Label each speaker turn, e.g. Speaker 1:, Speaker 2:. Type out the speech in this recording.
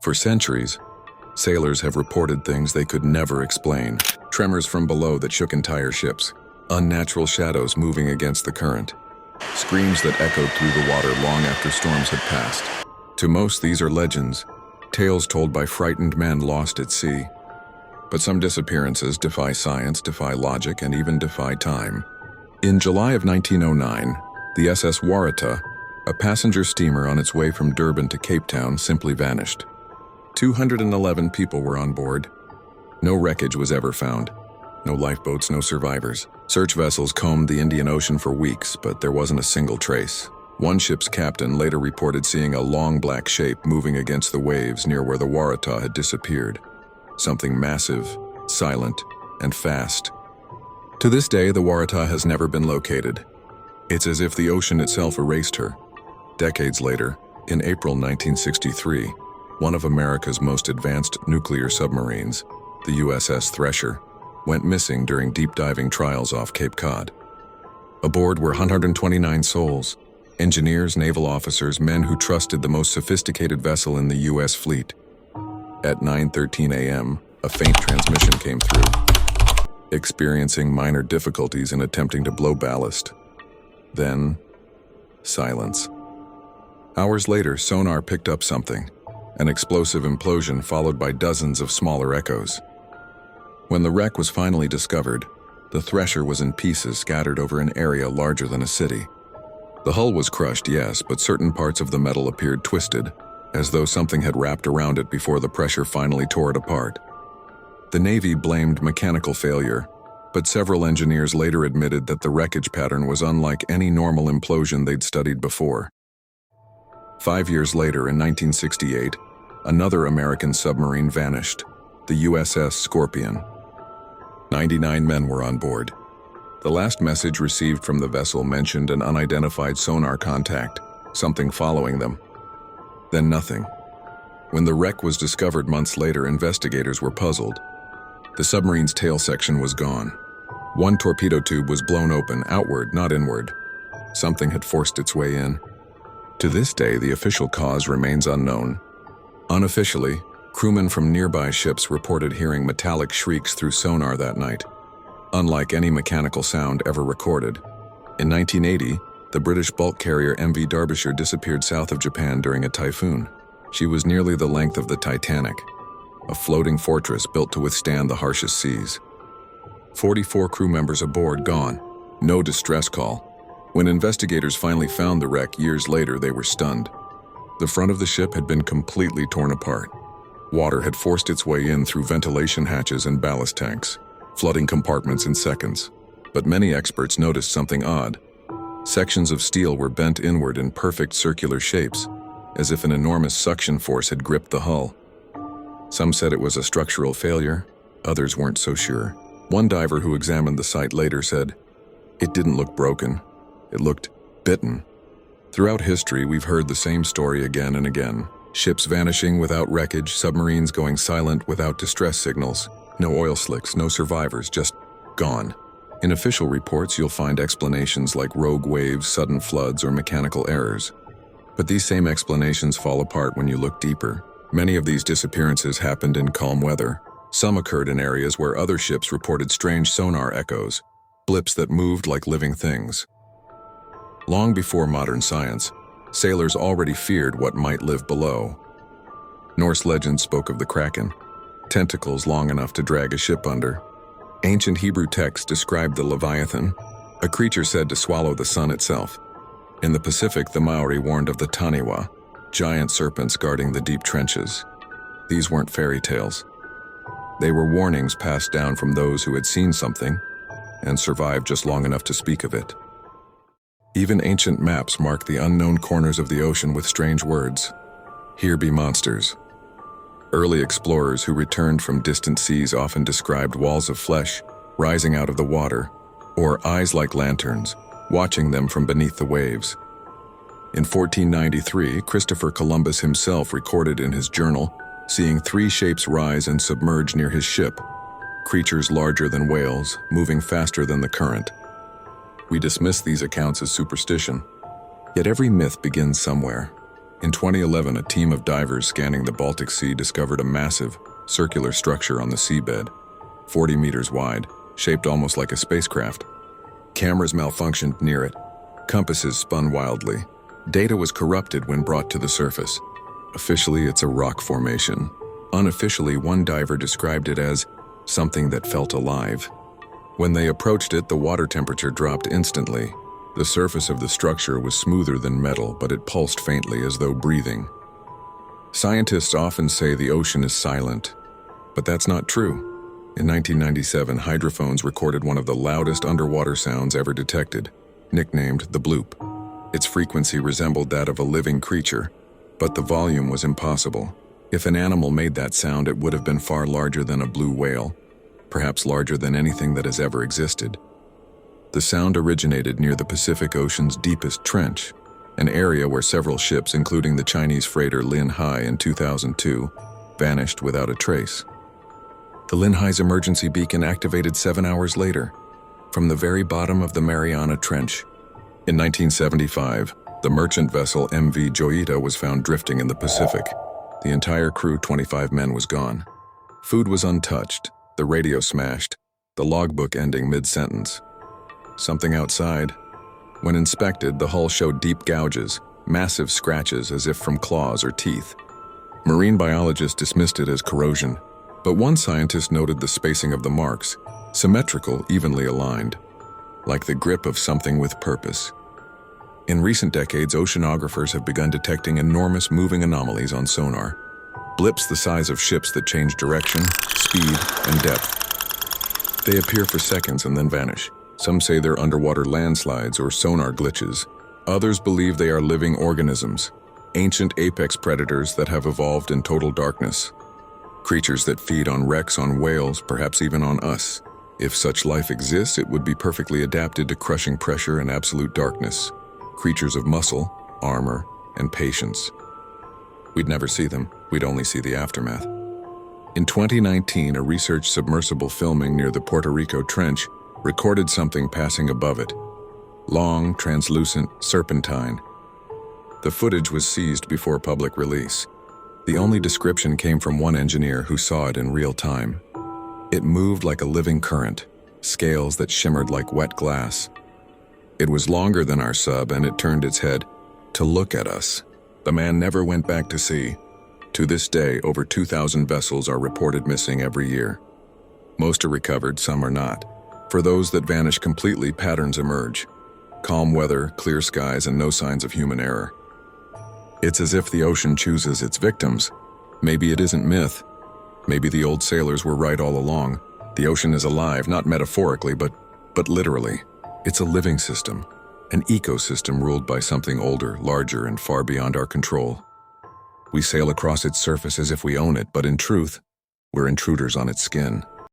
Speaker 1: For centuries, sailors have reported things they could never explain. Tremors from below that shook entire ships. Unnatural shadows moving against the current. Screams that echoed through the water long after storms had passed. To most, these are legends, tales told by frightened men lost at sea. But some disappearances defy science, defy logic, and even defy time. In July of 1909, the SS Waratah, a passenger steamer on its way from Durban to Cape Town, simply vanished. 211 people were on board. No wreckage was ever found. No lifeboats, no survivors. Search vessels combed the Indian Ocean for weeks, but there wasn't a single trace. One ship's captain later reported seeing a long black shape moving against the waves near where the Waratah had disappeared. Something massive, silent, and fast. To this day, the Waratah has never been located. It's as if the ocean itself erased her. Decades later, in April 1963, one of America's most advanced nuclear submarines, the USS Thresher, went missing during deep diving trials off Cape Cod. Aboard were 129 souls, engineers, naval officers, men who trusted the most sophisticated vessel in the U.S. fleet. At 9:13 a.m., a faint transmission came through, experiencing minor difficulties in attempting to blow ballast. Then, silence. Hours later, sonar picked up something, an explosive implosion followed by dozens of smaller echoes. When the wreck was finally discovered, the Thresher was in pieces scattered over an area larger than a city. The hull was crushed, yes, but certain parts of the metal appeared twisted, as though something had wrapped around it before the pressure finally tore it apart. The Navy blamed mechanical failure, but several engineers later admitted that the wreckage pattern was unlike any normal implosion they'd studied before. 5 years later, in 1968, another American submarine vanished, the USS Scorpion. 99 men were on board. The last message received from the vessel mentioned an unidentified sonar contact, something following them. Then nothing. When the wreck was discovered months later, investigators were puzzled. The submarine's tail section was gone. One torpedo tube was blown open, outward, not inward. Something had forced its way in. To this day, the official cause remains unknown. Unofficially, crewmen from nearby ships reported hearing metallic shrieks through sonar that night, unlike any mechanical sound ever recorded. In 1980, the British bulk carrier MV Derbyshire disappeared south of Japan during a typhoon. She was nearly the length of the Titanic, a floating fortress built to withstand the harshest seas. 44 crew members aboard gone, no distress call. When investigators finally found the wreck years later, they were stunned. The front of the ship had been completely torn apart. Water had forced its way in through ventilation hatches and ballast tanks, flooding compartments in seconds. But many experts noticed something odd. Sections of steel were bent inward in perfect circular shapes, as if an enormous suction force had gripped the hull. Some said it was a structural failure, others weren't so sure. One diver who examined the site later said, "It didn't look broken, it looked bitten." Throughout history, we've heard the same story again and again. Ships vanishing without wreckage, submarines going silent without distress signals. No oil slicks, no survivors, just gone. In official reports, you'll find explanations like rogue waves, sudden floods, or mechanical errors. But these same explanations fall apart when you look deeper. Many of these disappearances happened in calm weather. Some occurred in areas where other ships reported strange sonar echoes, blips that moved like living things. Long before modern science, sailors already feared what might live below. Norse legend spoke of the Kraken, tentacles long enough to drag a ship under. Ancient Hebrew texts described the Leviathan, a creature said to swallow the sun itself. In the Pacific, the Maori warned of the Taniwa, giant serpents guarding the deep trenches. These weren't fairy tales. They were warnings passed down from those who had seen something and survived just long enough to speak of it. Even ancient maps mark the unknown corners of the ocean with strange words. Here be monsters. Early explorers who returned from distant seas often described walls of flesh rising out of the water, or eyes like lanterns, watching them from beneath the waves. In 1493, Christopher Columbus himself recorded in his journal seeing 3 shapes rise and submerge near his ship, creatures larger than whales, moving faster than the current. We dismiss these accounts as superstition, yet every myth begins somewhere. In 2011, a team of divers scanning the Baltic Sea discovered a massive, circular structure on the seabed, 40 meters wide, shaped almost like a spacecraft. Cameras malfunctioned near it. Compasses spun wildly. Data was corrupted when brought to the surface. Officially, it's a rock formation. Unofficially, one diver described it as something that felt alive. When they approached it, the water temperature dropped instantly. The surface of the structure was smoother than metal, but it pulsed faintly as though breathing. Scientists often say the ocean is silent, but that's not true. In 1997, hydrophones recorded one of the loudest underwater sounds ever detected, nicknamed the bloop. Its frequency resembled that of a living creature, but the volume was impossible. If an animal made that sound, it would have been far larger than a blue whale, perhaps larger than anything that has ever existed. The sound originated near the Pacific Ocean's deepest trench, an area where several ships, including the Chinese freighter Linhai in 2002, vanished without a trace. The Linhai's emergency beacon activated 7 hours later, from the very bottom of the Mariana Trench. In 1975, the merchant vessel MV Joyita was found drifting in the Pacific. The entire crew, 25 men, was gone. Food was untouched, the radio smashed, the logbook ending mid-sentence. Something outside. When inspected, the hull showed deep gouges, massive scratches as if from claws or teeth. Marine biologists dismissed it as corrosion, but one scientist noted the spacing of the marks, symmetrical, evenly aligned, like the grip of something with purpose. In recent decades, oceanographers have begun detecting enormous moving anomalies on sonar, blips the size of ships that change direction, speed, and depth. They appear for seconds and then vanish. Some say they're underwater landslides or sonar glitches. Others believe they are living organisms, ancient apex predators that have evolved in total darkness. Creatures that feed on wrecks, on whales, perhaps even on us. If such life exists, it would be perfectly adapted to crushing pressure and absolute darkness. Creatures of muscle, armor, and patience. We'd never see them, we'd only see the aftermath. In 2019, a research submersible filming near the Puerto Rico Trench recorded something passing above it. Long, translucent, serpentine. The footage was seized before public release. The only description came from one engineer who saw it in real time. It moved like a living current, scales that shimmered like wet glass. It was longer than our sub, and it turned its head to look at us. The man never went back to sea. To this day, over 2,000 vessels are reported missing every year. Most are recovered, some are not. For those that vanish completely, patterns emerge. Calm weather, clear skies, and no signs of human error. It's as if the ocean chooses its victims. Maybe it isn't myth. Maybe the old sailors were right all along. The ocean is alive, not metaphorically, but literally. It's a living system, an ecosystem ruled by something older, larger, and far beyond our control. We sail across its surface as if we own it, but in truth, we're intruders on its skin.